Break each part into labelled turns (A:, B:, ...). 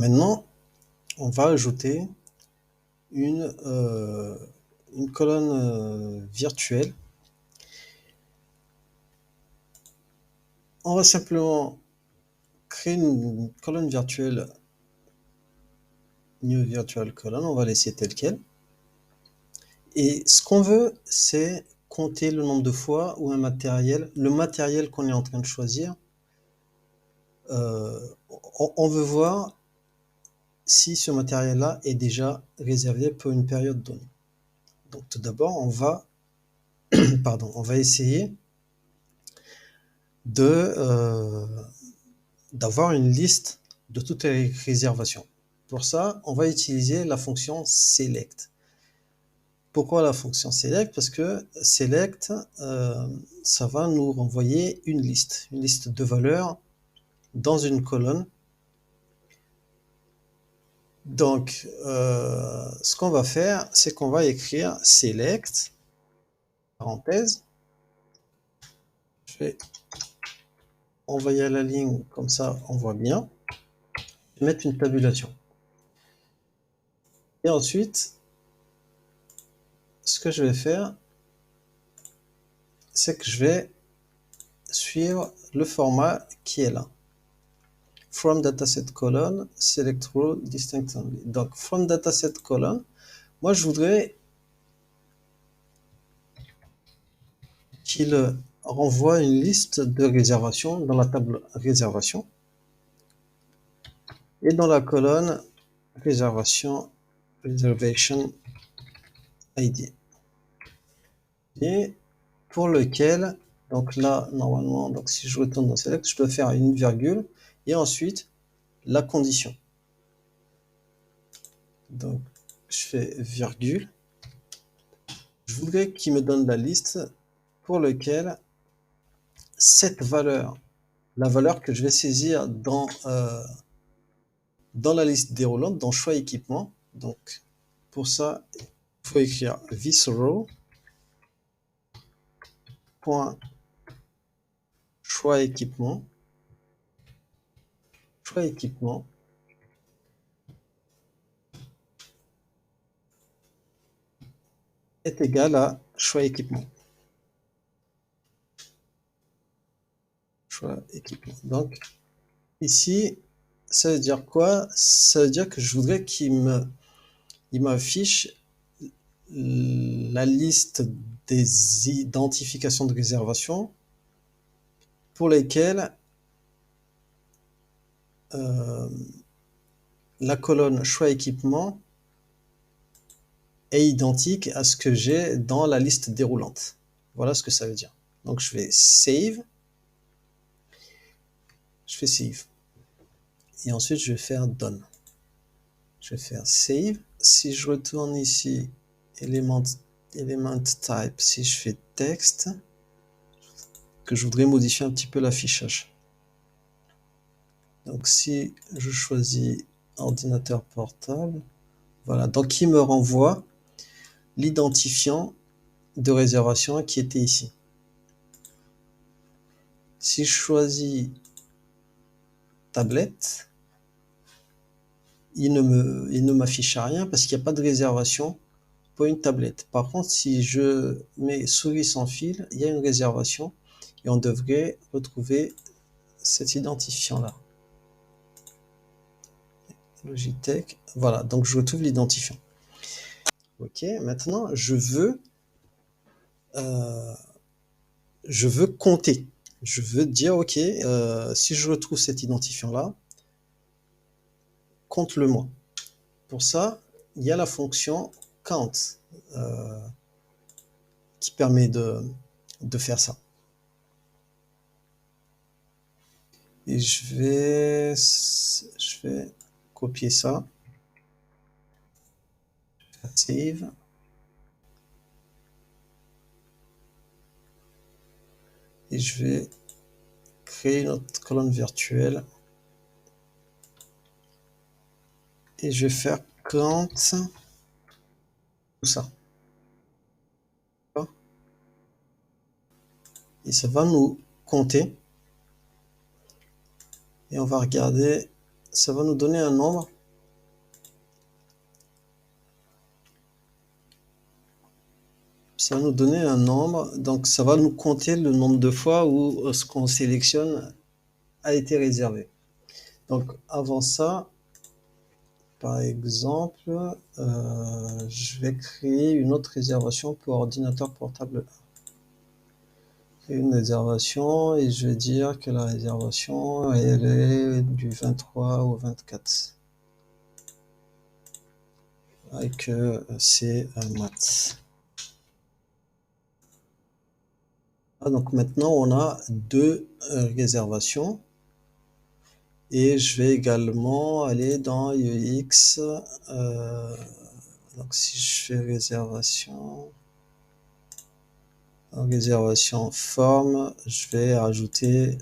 A: Maintenant, on va ajouter une colonne virtuelle. On va simplement créer une colonne virtuelle, new virtual column, on va laisser tel quel. Et ce qu'on veut, c'est compter le nombre de fois où le matériel qu'on est en train de choisir, on veut voir si ce matériel-là est déjà réservé pour une période donnée. Donc tout d'abord, on va essayer d'avoir une liste de toutes les réservations. Pour ça, on va utiliser la fonction select. Pourquoi la fonction select? Parce que select, ça va nous renvoyer une liste de valeurs dans une colonne. Donc, ce qu'on va faire, c'est qu'on va écrire select, parenthèse, je vais envoyer la ligne, comme ça on voit bien, je vais mettre une tabulation. Et ensuite, ce que je vais faire, c'est que je vais suivre le format qui est là. From dataset colon, select row, distinct only. Donc, from dataset colon, moi je voudrais qu'il renvoie une liste de réservations dans la table réservation et dans la colonne réservation, reservation ID. Et pour lequel, donc là, normalement, donc si je retourne dans select, je dois faire une virgule et ensuite la condition. Donc, je fais virgule. Je voudrais qu'il me donne la liste pour lequel cette valeur, la valeur que je vais saisir dans la liste déroulante, dans choix équipement. Donc, pour ça, il faut écrire this_row choix équipement est égal à choix équipement. Donc, ici, ça veut dire quoi? Ça veut dire que je voudrais qu'il m'affiche la liste des identifications de réservation pour lesquelles la colonne choix équipement est identique à ce que j'ai dans la liste déroulante. Voilà ce que ça veut dire. Donc je vais save. Je fais save. Et ensuite je vais faire done. Je vais faire save. Si je retourne ici, element type, si je fais texte, que je voudrais modifier un petit peu l'affichage. Donc si je choisis ordinateur portable, voilà, donc il me renvoie l'identifiant de réservation qui était ici. Si je choisis tablette, il ne m'affiche rien parce qu'il n'y a pas de réservation pour une tablette. Par contre, si je mets souris sans fil, il y a une réservation et on devrait retrouver cet identifiant-là. Logitech, voilà, donc je retrouve l'identifiant. Ok, maintenant je veux compter. Je veux dire, ok, si je retrouve cet identifiant-là, compte-le moi. Pour ça, il y a la fonction count qui permet de faire ça. Et je vais copier ça. Save. Et je vais créer notre colonne virtuelle. Et je vais faire count tout ça. Et ça va nous compter. Et on va regarder ça va nous donner un nombre. Ça va nous donner un nombre, donc ça va nous compter le nombre de fois où ce qu'on sélectionne a été réservé. Donc avant ça, par exemple, je vais créer une autre réservation pour ordinateur portable 1. Une réservation et je vais dire que la réservation elle est du 23 au 24 et que c'est un maths. Donc maintenant on a deux réservations et je vais également aller dans UX. Donc si je fais réservation forme, je vais rajouter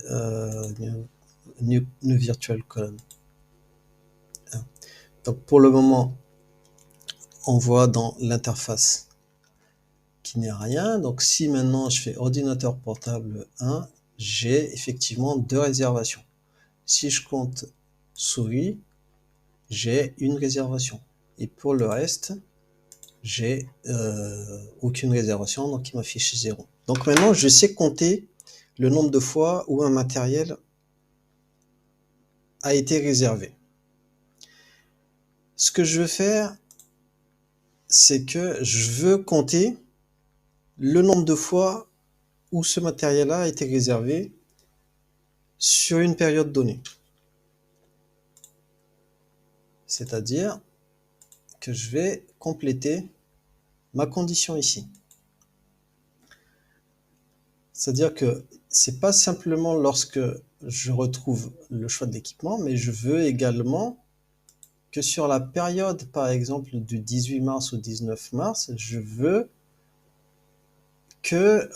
A: new virtual column. Donc pour le moment on voit dans l'interface qu'il n'y a rien. Donc si maintenant je fais ordinateur portable 1, j'ai effectivement deux réservations. Si je compte souris, j'ai une réservation. Et pour le reste, j'ai aucune réservation, donc il m'affiche 0. Donc maintenant, je sais compter le nombre de fois où un matériel a été réservé. Ce que je veux faire, c'est que je veux compter le nombre de fois où ce matériel-là a été réservé sur une période donnée. C'est-à-dire que je vais compléter ma condition ici. C'est-à-dire que c'est pas simplement lorsque je retrouve le choix de l'équipement, mais je veux également que sur la période, par exemple, du 18 mars au 19 mars, je veux que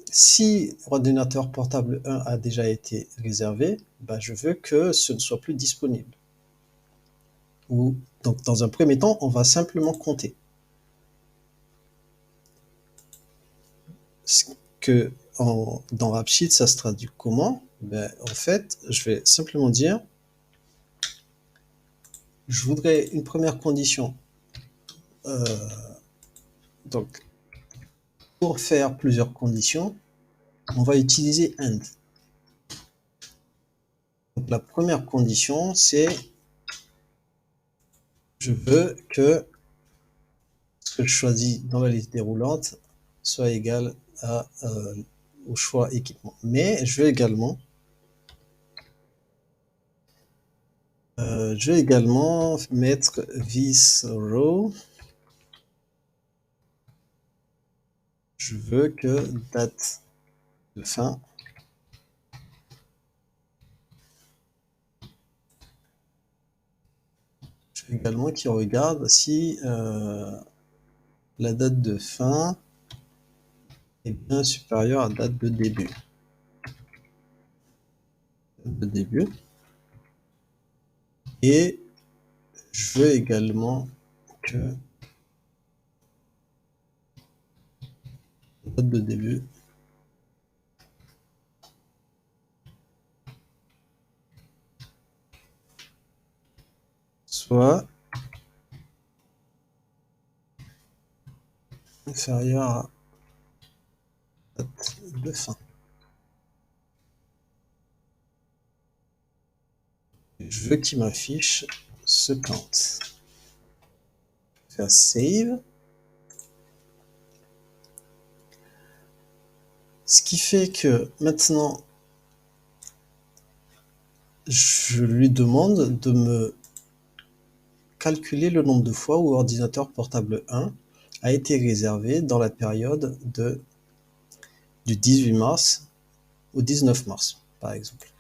A: si ordinateur portable 1 a déjà été réservé, ben je veux que ce ne soit plus disponible. Donc dans un premier temps, on va simplement compter. Ce que dans AppSheet, ça se traduit comment? En fait, je vais simplement dire je voudrais une première condition. Donc, pour faire plusieurs conditions, on va utiliser AND. Donc, la première condition, c'est je veux que ce que je choisis dans la liste déroulante soit égal au choix équipement. Mais je vais également mettre this row. Je veux que date de fin je veux également qu'il regarde si la date de fin est bien supérieure à la date de début. Et je veux également que la date de début soit inférieure à la date de fin. Je veux qu'il m'affiche ce count. Faire save. Ce qui fait que maintenant, je lui demande de me calculer le nombre de fois où ordinateur portable 1 a été réservé dans la période du 18 mars au 19 mars, par exemple.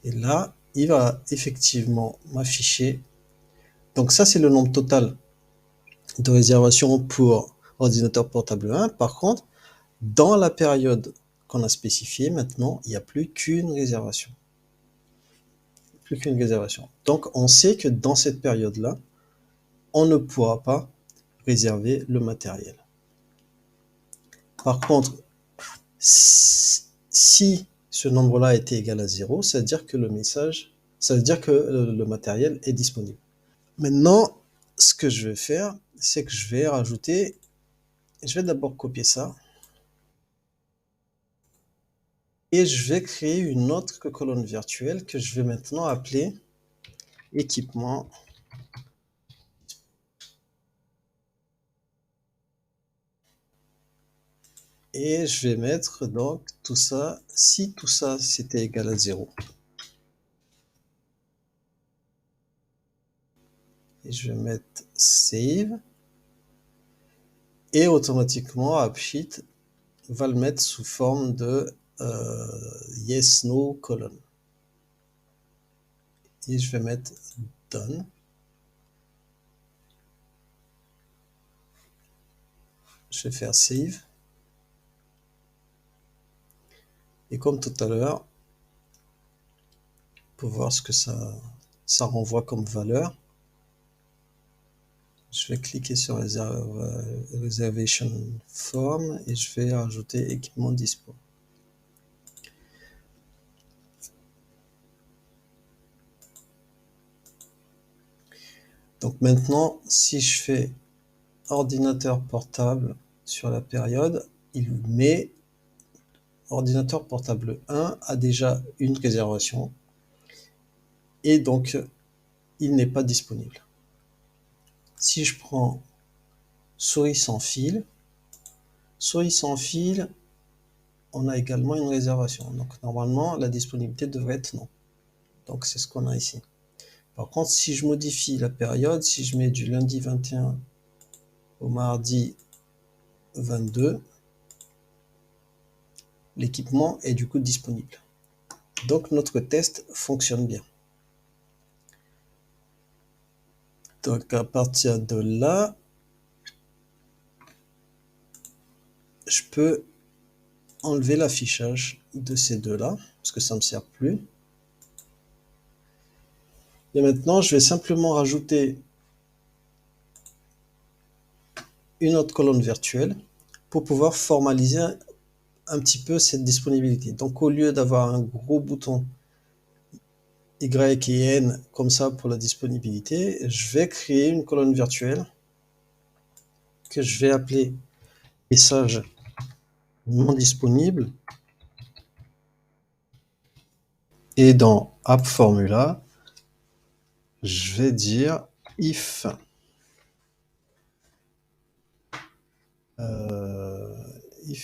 A: Et là, il va effectivement m'afficher. Donc ça, c'est le nombre total de réservations pour ordinateur portable 1. Par contre, dans la période qu'on a spécifiée, maintenant, il n'y a plus qu'une réservation. Donc, on sait que dans cette période-là, on ne pourra pas réserver le matériel. Par contre, si ce nombre-là était égal à 0, ça veut dire que ça veut dire que le matériel est disponible. Maintenant, ce que je vais faire, c'est que je vais rajouter, je vais d'abord copier ça, et je vais créer une autre colonne virtuelle que je vais maintenant appeler équipement. Et je vais mettre donc tout ça, si tout ça c'était égal à 0. Et je vais mettre save. Et automatiquement, AppSheet va le mettre sous forme de yes, no, colonne. Et je vais mettre done. Je vais faire save. Et comme tout à l'heure, pour voir ce que ça renvoie comme valeur, je vais cliquer sur Reservation Form et je vais rajouter équipement dispo. Donc maintenant, si je fais ordinateur portable sur la période, il met ordinateur portable 1 a déjà une réservation et donc il n'est pas disponible. Si je prends souris sans fil, on a également une réservation. Donc normalement, la disponibilité devrait être non. Donc c'est ce qu'on a ici. Par contre, si je modifie la période, si je mets du lundi 21 au mardi 22, l'équipement est du coup disponible. Donc notre test fonctionne bien. Donc à partir de là, je peux enlever l'affichage de ces deux-là, parce que ça ne me sert plus. Et maintenant, je vais simplement rajouter une autre colonne virtuelle pour pouvoir formaliser un petit peu cette disponibilité. Donc au lieu d'avoir un gros bouton Y et N comme ça pour la disponibilité, je vais créer une colonne virtuelle que je vais appeler message non disponible. Et dans App Formula, je vais dire if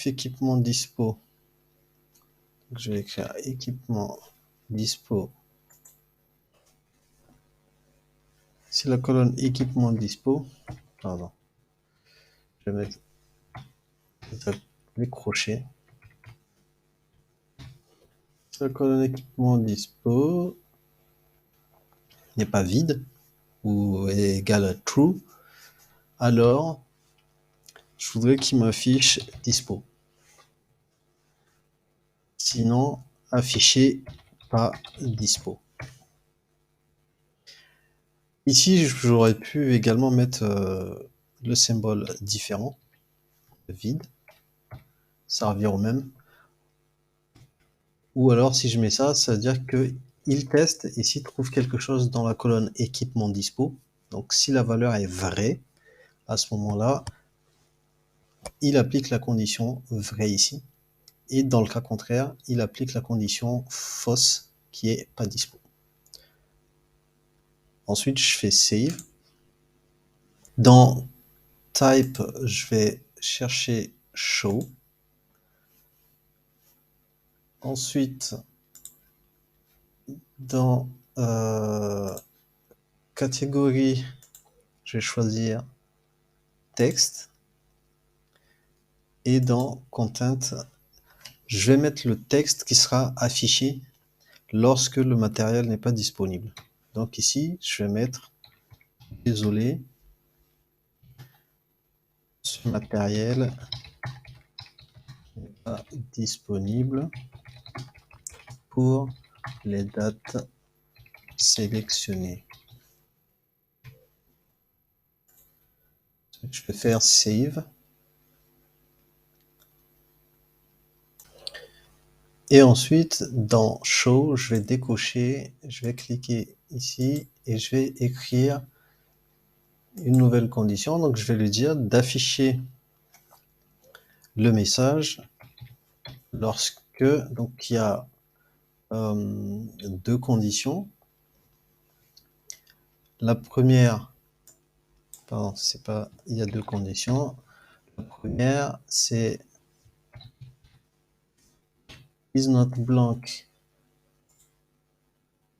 A: équipement dispo. Donc, je vais écrire équipement dispo. Si la colonne équipement dispo, pardon, je vais mettre les crochets. Si la colonne équipement dispo n'est pas vide ou est égale à true, alors je voudrais qu'il m'affiche dispo. Sinon, afficher pas dispo. Ici, j'aurais pu également mettre le symbole différent, vide, ça revient au même. Ou alors, si je mets ça, ça veut dire qu'il teste et s'il trouve quelque chose dans la colonne équipement dispo, donc si la valeur est vraie, à ce moment-là, il applique la condition vraie ici. Et dans le cas contraire, il applique la condition fausse qui est pas dispo. Ensuite, je fais save. Dans type, je vais chercher show. Ensuite, dans catégorie, je vais choisir texte. Et dans content, je vais mettre le texte qui sera affiché lorsque le matériel n'est pas disponible. Donc ici, je vais mettre désolé, ce matériel n'est pas disponible pour les dates sélectionnées. Je vais faire save. Et ensuite, dans Show, je vais décocher, je vais cliquer ici et je vais écrire une nouvelle condition. Donc, je vais lui dire d'afficher le message lorsque, donc, il y a deux conditions. La première, pardon, c'est pas, il y a deux conditions. La première, c'est is not blank.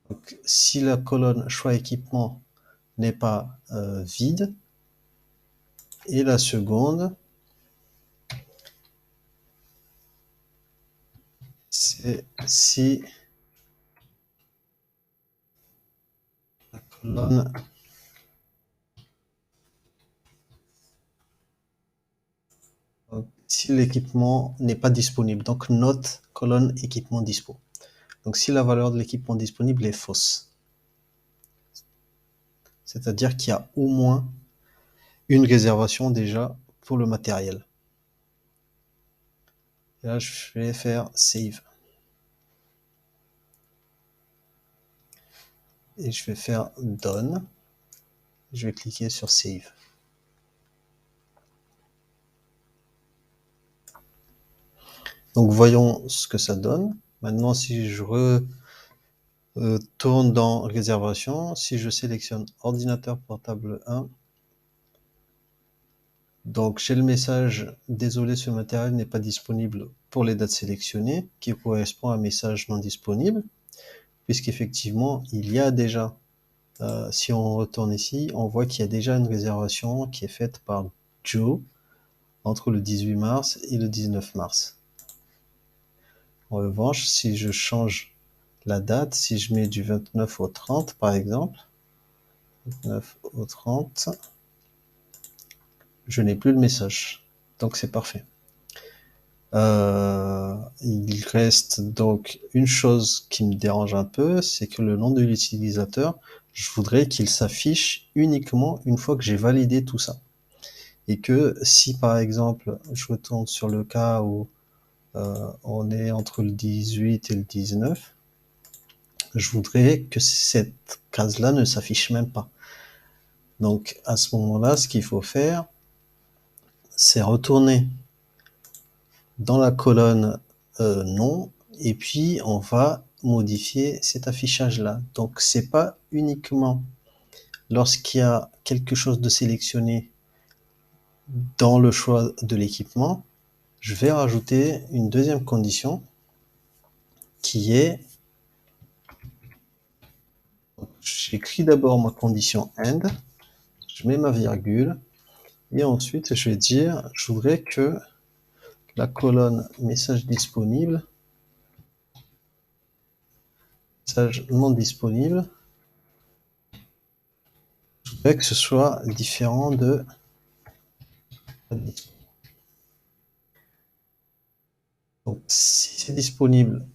A: Donc, si la colonne choix équipement n'est pas vide. Et la seconde, c'est si la colonne si l'équipement n'est pas disponible. Donc, note colonne équipement dispo. Donc, si la valeur de l'équipement disponible est fausse. C'est-à-dire qu'il y a au moins une réservation déjà pour le matériel. Et là, je vais faire Save. Et je vais faire Done. Je vais cliquer sur Save. Donc, voyons ce que ça donne. Maintenant, si je retourne dans Réservation, si je sélectionne Ordinateur portable 1, donc j'ai le message « Désolé, ce matériel n'est pas disponible pour les dates sélectionnées » qui correspond à un message non disponible, puisqu'effectivement, il y a déjà, si on retourne ici, on voit qu'il y a déjà une réservation qui est faite par Joe entre le 18 mars et le 19 mars. En revanche, si je change la date, si je mets du 29 au 30 par exemple, 29 au 30, je n'ai plus le message. Donc c'est parfait. Il reste donc une chose qui me dérange un peu, c'est que le nom de l'utilisateur, je voudrais qu'il s'affiche uniquement une fois que j'ai validé tout ça. Et que si par exemple, je retourne sur le cas où on est entre le 18 et le 19, je voudrais que cette case-là ne s'affiche même pas. Donc à ce moment-là, ce qu'il faut faire, c'est retourner dans la colonne nom, et puis on va modifier cet affichage-là. Donc c'est pas uniquement lorsqu'il y a quelque chose de sélectionné dans le choix de l'équipement, je vais rajouter une deuxième condition qui est, j'écris d'abord ma condition AND, je mets ma virgule, et ensuite je vais dire, je voudrais que la colonne message disponible, message non disponible, je voudrais que ce soit différent de donc, si c'est disponible,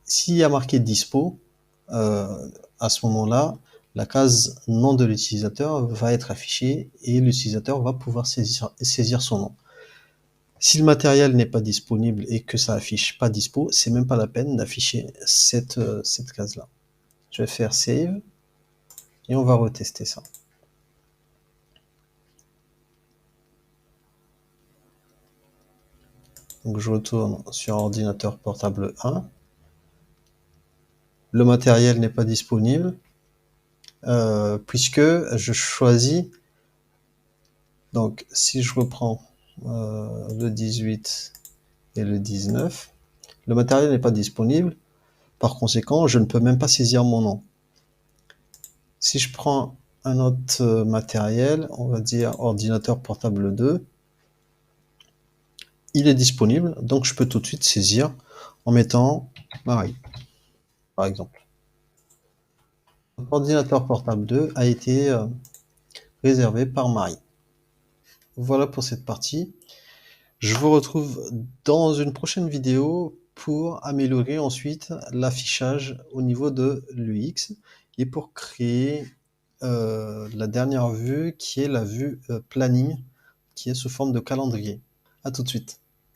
A: s'il y a marqué dispo, à ce moment-là, la case nom de l'utilisateur va être affichée et l'utilisateur va pouvoir saisir son nom. Si le matériel n'est pas disponible et que ça affiche pas dispo, c'est même pas la peine d'afficher cette case-là. Je vais faire Save et on va retester ça. Donc je retourne sur ordinateur portable 1. Le matériel n'est pas disponible puisque je choisis, donc si je reprends le 18 et le 19, le matériel n'est pas disponible, par conséquent je ne peux même pas saisir mon nom. Si je prends un autre matériel, on va dire ordinateur portable 2, il est disponible, donc je peux tout de suite saisir en mettant Marie, par exemple. Ordinateur portable 2 a été réservé par Marie. Voilà pour cette partie. Je vous retrouve dans une prochaine vidéo pour améliorer ensuite l'affichage au niveau de l'UX et pour créer la dernière vue qui est la vue planning qui est sous forme de calendrier. À tout de suite.